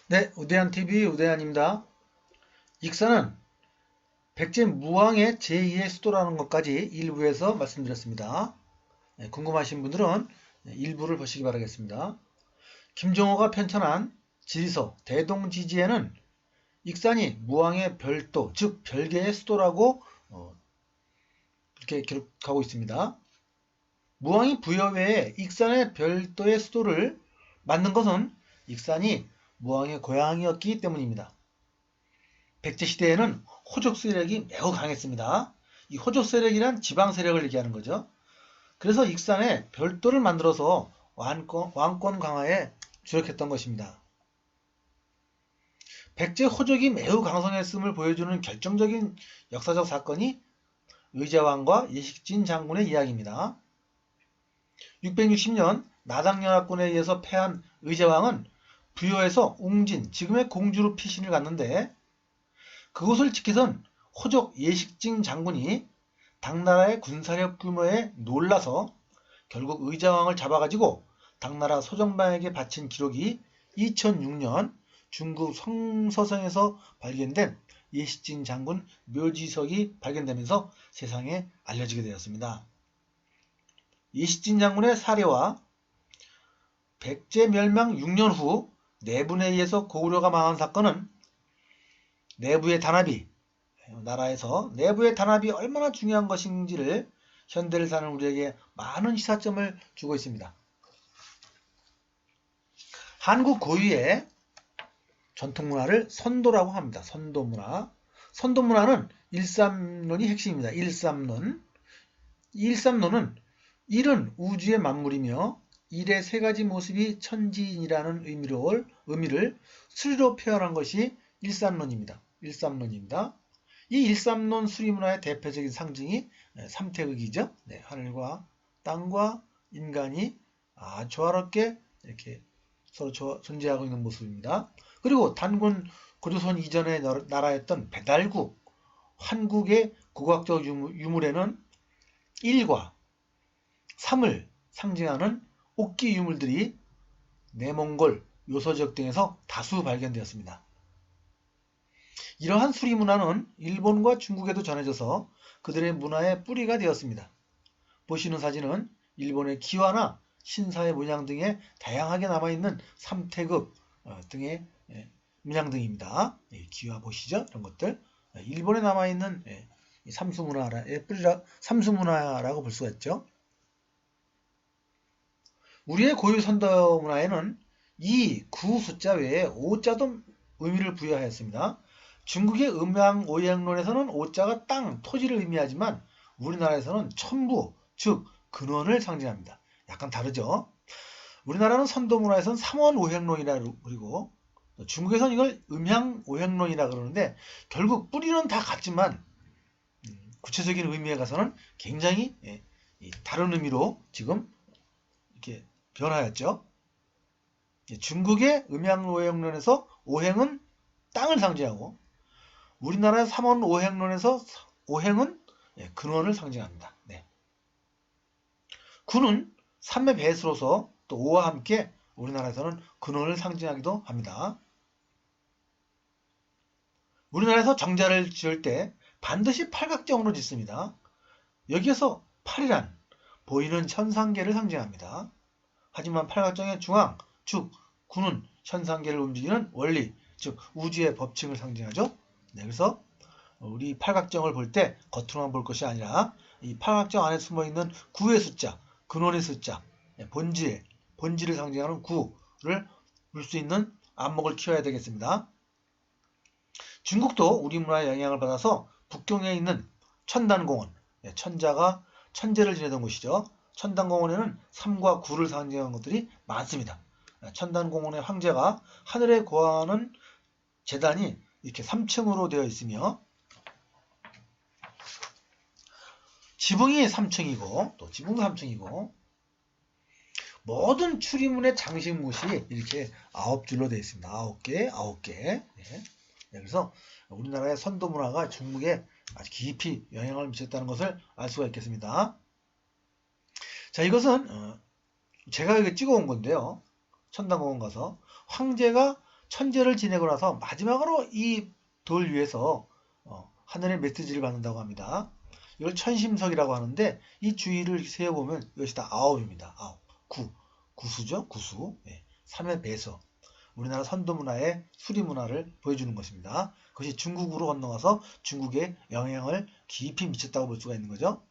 네, 우대한TV 우대한입니다. 익산은 백제 무왕의 제2의 수도라는 것까지 일부에서 말씀드렸습니다. 네, 궁금하신 분들은 일부를 보시기 바라겠습니다. 김종호가 편찬한 지리서 대동지지에는 익산이 무왕의 별도, 즉 별개의 수도라고 이렇게 기록하고 있습니다. 무왕이 부여 외에 익산의 별도의 수도를 만든 것은 익산이 무왕의 고향이었기 때문입니다. 백제 시대에는 호족 세력이 매우 강했습니다. 이 호족 세력이란 지방 세력을 얘기하는 거죠. 그래서 익산에 별도를 만들어서 왕권 강화에 주력했던 것입니다. 백제 호족이 매우 강성했음을 보여주는 결정적인 역사적 사건이 의자왕과 예식진 장군의 이야기입니다. 660년 나당연합군에 의해서 패한 의자왕은 부여에서 웅진, 지금의 공주로 피신을 갔는데 그곳을 지키던 호족 예식진 장군이 당나라의 군사력 규모에 놀라서 결국 의자왕을 잡아가지고 당나라 소정방에게 바친 기록이 2006년 중국 성서성에서 발견된 예식진 장군 묘지석이 발견되면서 세상에 알려지게 되었습니다. 예식진 장군의 사례와 백제 멸망 6년 후 내분에 의해서 고구려가 망한 사건은 내부의 단합이, 나라에서 내부의 단합이 얼마나 중요한 것인지를 현대를 사는 우리에게 많은 시사점을 주고 있습니다. 한국 고유의 전통문화를 선도라고 합니다. 선도문화. 선도문화는 일삼론이 핵심입니다. 일삼론. 일삼론은 일은 우주의 만물이며 일의 세 가지 모습이 천지인이라는 의미를 수리로 표현한 것이 일삼론입니다. 일삼론입니다. 이 일삼론 수리문화의 대표적인 상징이 삼태극이죠. 네, 하늘과 땅과 인간이 조화롭게 이렇게 서로 존재하고 있는 모습입니다. 그리고 단군 고조선 이전의 나라였던 배달국, 환국의 국악적 유물에는 1과 3을 상징하는 옥기 유물들이 내몽골, 요서지역 등에서 다수 발견되었습니다. 이러한 수리 문화는 일본과 중국에도 전해져서 그들의 문화의 뿌리가 되었습니다. 보시는 사진은 일본의 기와나 신사의 문양 등에 다양하게 남아있는 삼태급 등의 문양 등입니다. 기와 보시죠? 이런 것들. 일본에 남아있는 삼수문화의 삼수문화라고 볼 수가 있죠. 우리의 고유 선도 문화에는 이 9 숫자 외에 5자도 의미를 부여하였습니다. 중국의 음양오행론에서는 5자가 땅, 토지를 의미하지만 우리나라에서는 천부, 즉 근원을 상징합니다. 약간 다르죠? 우리나라는 선도문화에서는 삼원오행론이라고 그리고 중국에서는 이걸 음양오행론이라 그러는데 결국 뿌리는 다 같지만 구체적인 의미에 가서는 굉장히 다른 의미로 지금 이렇게 변하였죠. 중국의 음양오행론에서 오행은 땅을 상징하고 우리나라의 삼원오행론에서 오행은 근원을 상징합니다. 네. 구는 3의 배수로서 또 5와 함께 우리나라에서는 근원을 상징하기도 합니다. 우리나라에서 정자를 지을 때 반드시 팔각정으로 짓습니다. 여기에서 8이란 보이는 현상계를 상징합니다. 하지만 팔각정의 중앙, 즉 구는 현상계를 움직이는 원리, 즉 우주의 법칙을 상징하죠. 네, 그래서 우리 팔각정을 볼 때 겉으로만 볼 것이 아니라 이 팔각정 안에 숨어있는 구의 숫자, 근원의 숫자, 본질을 상징하는 구를 볼 수 있는 안목을 키워야 되겠습니다. 중국도 우리 문화의 영향을 받아서 북경에 있는 천단공원, 천자가 천재를 지내던 곳이죠. 천단공원에는 3과 9를 상징하는 것들이 많습니다. 천단공원의 황제가 하늘에 거하는 제단이 이렇게 3층으로 되어 있으며 지붕이 3층이고 또 지붕도 3층이고 모든 출입문의 장식못이 이렇게 9줄로 되어 있습니다. 9개. 네. 그래서 우리나라의 선도 문화가 중국에 아주 깊이 영향을 미쳤다는 것을 알 수가 있겠습니다. 자, 이것은 제가 여기 찍어온 건데요. 천단공원 가서 황제가 천재를 지내고 나서 마지막으로 이 돌 위에서 하늘의 메시지를 받는다고 합니다. 이걸 천심석이라고 하는데 이 주위를 세어보면 이것이 다 9입니다. 9. 구수죠? 구수. 3의 배서. 우리나라 선도문화의 수리문화를 보여주는 것입니다. 그것이 중국으로 건너가서 중국에 영향을 깊이 미쳤다고 볼 수가 있는 거죠.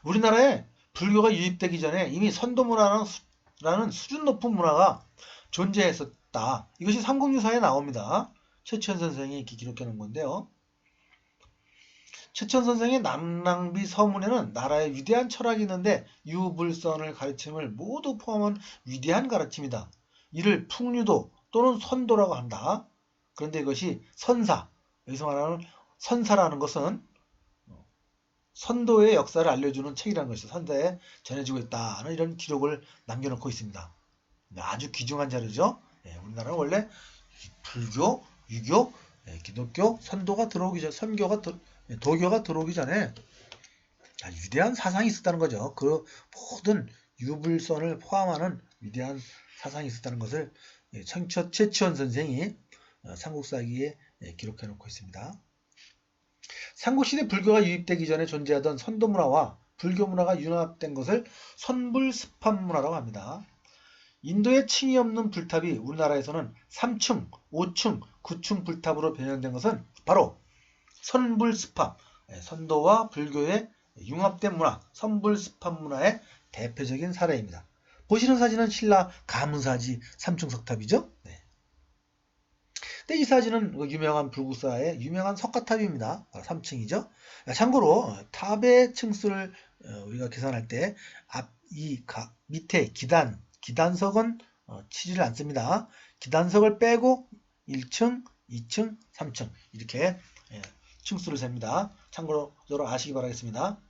우리나라에 불교가 유입되기 전에 이미 선도문화라는 수준 높은 문화가 존재했었다. 이것이 삼국유사에 나옵니다. 최치원 선생이 이렇게 기록해 놓은 건데요. 최천 선생의 남랑비 서문에는 나라의 위대한 철학이 있는데 유불선을 가르침을 모두 포함한 위대한 가르침이다. 이를 풍류도 또는 선도라고 한다. 그런데 이것이 선사, 여기서 말하는 선사라는 것은 선도의 역사를 알려주는 책이라는 것이 선사에 전해지고 있다는 이런 기록을 남겨놓고 있습니다. 아주 귀중한 자료죠. 우리나라는 원래 불교, 유교, 기독교, 선도가 들어오기 전, 도교가 들어오기 전에 아주 위대한 사상이 있었다는 거죠. 그 모든 유불선을 포함하는 위대한 사상이 있었다는 것을 최치원 선생이 삼국사기에 기록해 놓고 있습니다. 삼국시대 불교가 유입되기 전에 존재하던 선도문화와 불교문화가 융합된 것을 선불습합문화라고 합니다. 인도의 층이 없는 불탑이 우리나라에서는 3층, 5층, 9층 불탑으로 변형된 것은 바로 선불습합, 선도와 불교의 융합된 문화, 선불습합 문화의 대표적인 사례입니다. 보시는 사진은 신라 가문사지 3층 석탑이죠. 근데 이 사진은 유명한 불국사의 유명한 석가탑입니다. 3층이죠. 참고로 탑의 층수를 우리가 계산할 때 밑에 기단석은 치지를 않습니다. 기단석을 빼고 1층, 2층, 3층 이렇게 층수를 셉니다. 참고로 아시기 바라겠습니다.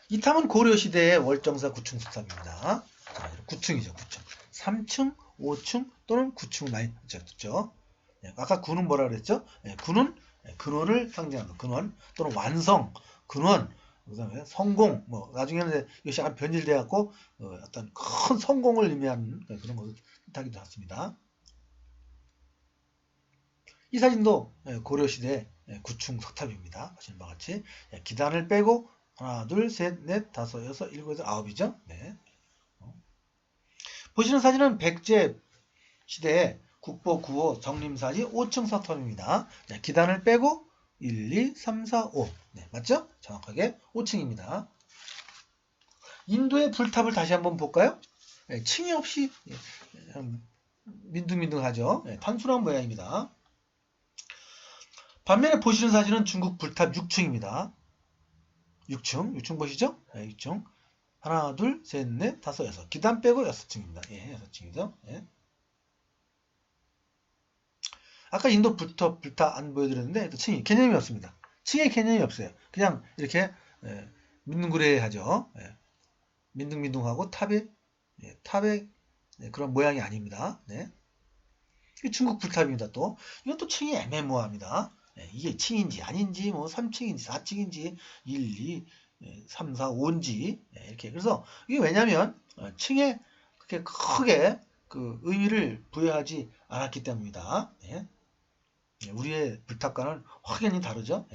이 탑은 고려시대의 월정사 9층 석탑입니다. 9층이죠. 9층. 3층, 5층 또는 9층을 많이 듣죠. 아까 9는 뭐라 그랬죠? 9는 근원을 상징하는 근원 또는 완성, 근원, 그다음에 성공, 나중에는 이것이 약간 변질돼 갖고 어떤 큰 성공을 의미하는 그런 것을 뜻하기도 했습니다. 이 사진도 고려시대 9층 석탑입니다. 보시는 바와 같이 기단을 빼고 하나, 둘, 셋, 넷, 다섯, 여섯, 일곱, 여덟, 아홉이죠. 보시는 사진은 백제 시대의 국보 9호 정림사지 5층 석탑입니다. 기단을 빼고 1, 2, 3, 4, 5. 맞죠? 정확하게 5층입니다. 인도의 불탑을 다시 한번 볼까요? 층이 없이 민둥민둥하죠. 단순한 모양입니다. 반면에 보시는 사진은 중국 불탑 6층입니다. 6층 보시죠? 6층. 하나, 둘, 셋, 넷, 다섯, 여섯. 기단 빼고 6층입니다. 6층이죠. 아까 인도 불탑 안 보여드렸는데 층이 개념이 없습니다. 층의 개념이 없어요. 그냥 이렇게 민둥그레하죠. 민둥민둥하고 탑의 그런 모양이 아닙니다. 중국 불탑입니다. 또 이건 또 층이 애매모호합니다. 이게 층인지 아닌지 3층인지 4층인지 1, 2, 3, 4, 5인지 이렇게. 그래서 이게 왜냐면 층에 그렇게 크게 그 의미를 부여하지 않았기 때문입니다. 우리의 불탑과는 확연히 다르죠.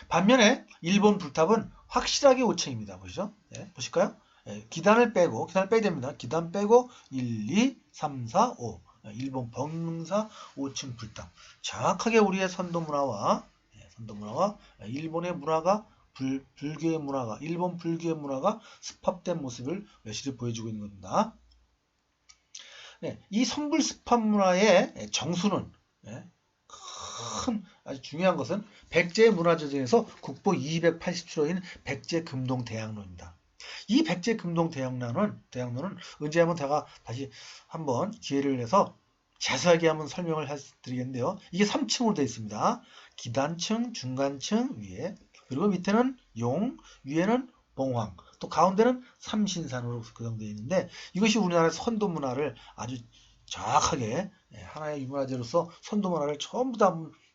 반면에 일본 불탑은 확실하게 5층입니다. 보시죠? 보실까요? 기단을 빼야 됩니다. 기단 빼고 1, 2, 3, 4, 5. 일본 병릉사 5층 불탑. 정확하게 우리의 선도문화와 일본의 문화가 불교의 문화가 일본 불교의 문화가 습합된 모습을 여실히 보여주고 있는 겁니다. 이 선불습합 문화의 정수는 아주 중요한 것은 백제 문화재 중에서 국보 287호인 백제 금동 대학로입니다. 이 백제 금동 대학로는 언제 한번 제가 다시 한번 기회를 내서 자세하게 한번 설명을 해드리겠는데요. 이게 3층으로 되어 있습니다. 기단층, 중간층 위에, 그리고 밑에는 용, 위에는 봉황, 또 가운데는 삼신산으로 구성되어 있는데 이것이 우리나라의 선도 문화를 아주 정확하게 하나의 유문화재로서 선도 문화를 전부 다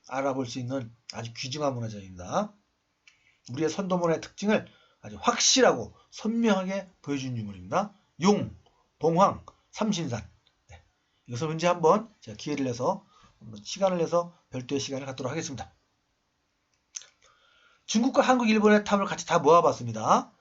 알아볼 수 있는 아주 귀중한 문화재입니다. 우리의 선도 문화의 특징을 아주 확실하고 선명하게 보여준 유물입니다. 용, 봉황, 삼신산. 네. 이것을 언제 한번 제가 기회를 내서 한번 시간을 내서 별도의 시간을 갖도록 하겠습니다. 중국과 한국, 일본의 탑을 같이 다 모아봤습니다.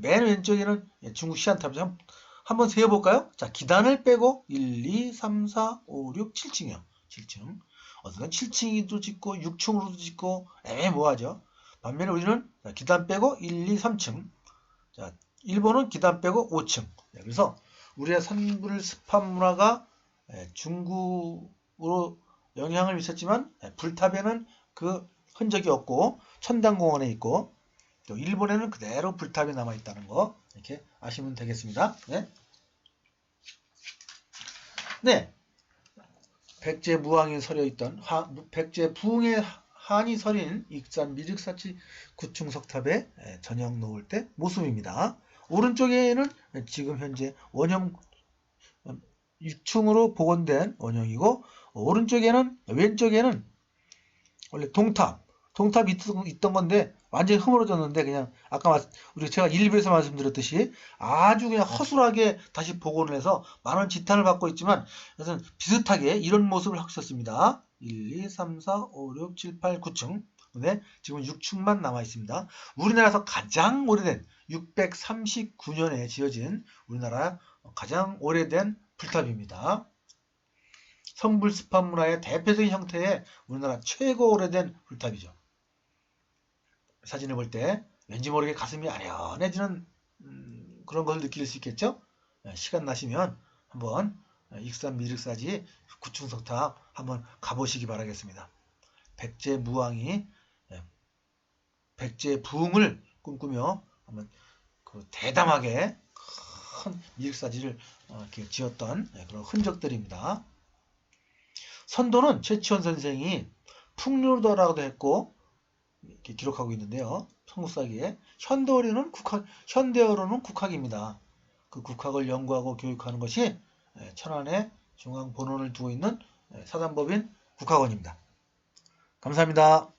맨 왼쪽에는 중국 시안탑이죠. 한번 세어볼까요? 자, 기단을 빼고 1, 2, 3, 4, 5, 6, 7층이요. 7층. 어떤 7층이도 짓고 6층으로도 짓고 애매모호하죠. 반면에 우리는 기단 빼고 1, 2, 3층. 자, 일본은 기단 빼고 5층. 그래서 우리의 산불 습합 문화가 중국으로 영향을 미쳤지만 불탑에는 그 흔적이 없고 천당공원에 있고 또 일본에는 그대로 불탑이 남아있다는 거 이렇게 아시면 되겠습니다. 네. 네. 백제무왕이 서려있던 백제부흥의 한이 서린 익산 미륵사치 구층석탑에 저녁 놓을 때 모습입니다. 오른쪽에는 지금 현재 원형 6층으로 복원된 원형이고 왼쪽에는 원래 동탑이 있던 건데 완전히 흐물어졌는데 그냥 아까 제가 1부에서 말씀드렸듯이 아주 그냥 허술하게 다시 복원을 해서 많은 지탄을 받고 있지만 그래서 비슷하게 이런 모습을 하고 있었습니다. 1, 2, 3, 4, 5, 6, 7, 8, 9층. 근데 지금 6층만 남아 있습니다. 우리나라에서 가장 오래된 639년에 지어진 우리나라 가장 오래된 불탑입니다. 성불습합 문화의 대표적인 형태의 우리나라 최고 오래된 불탑이죠. 사진을 볼 때 왠지 모르게 가슴이 아련해지는 그런 것을 느낄 수 있겠죠? 시간 나시면 한번 익산 미륵사지 구층석탑 한번 가보시기 바라겠습니다. 백제무왕이 백제부흥을 꿈꾸며 한번 그 대담하게 큰 미륵사지를 이렇게 지었던 그런 흔적들입니다. 선도는 최치원 선생이 풍류도라고도 했고 이렇게 기록하고 있는데요. 성국사기에 현대어로는 국학입니다. 그 국학을 연구하고 교육하는 것이 천안에 중앙본원을 두고 있는 사단법인 국학원입니다. 감사합니다.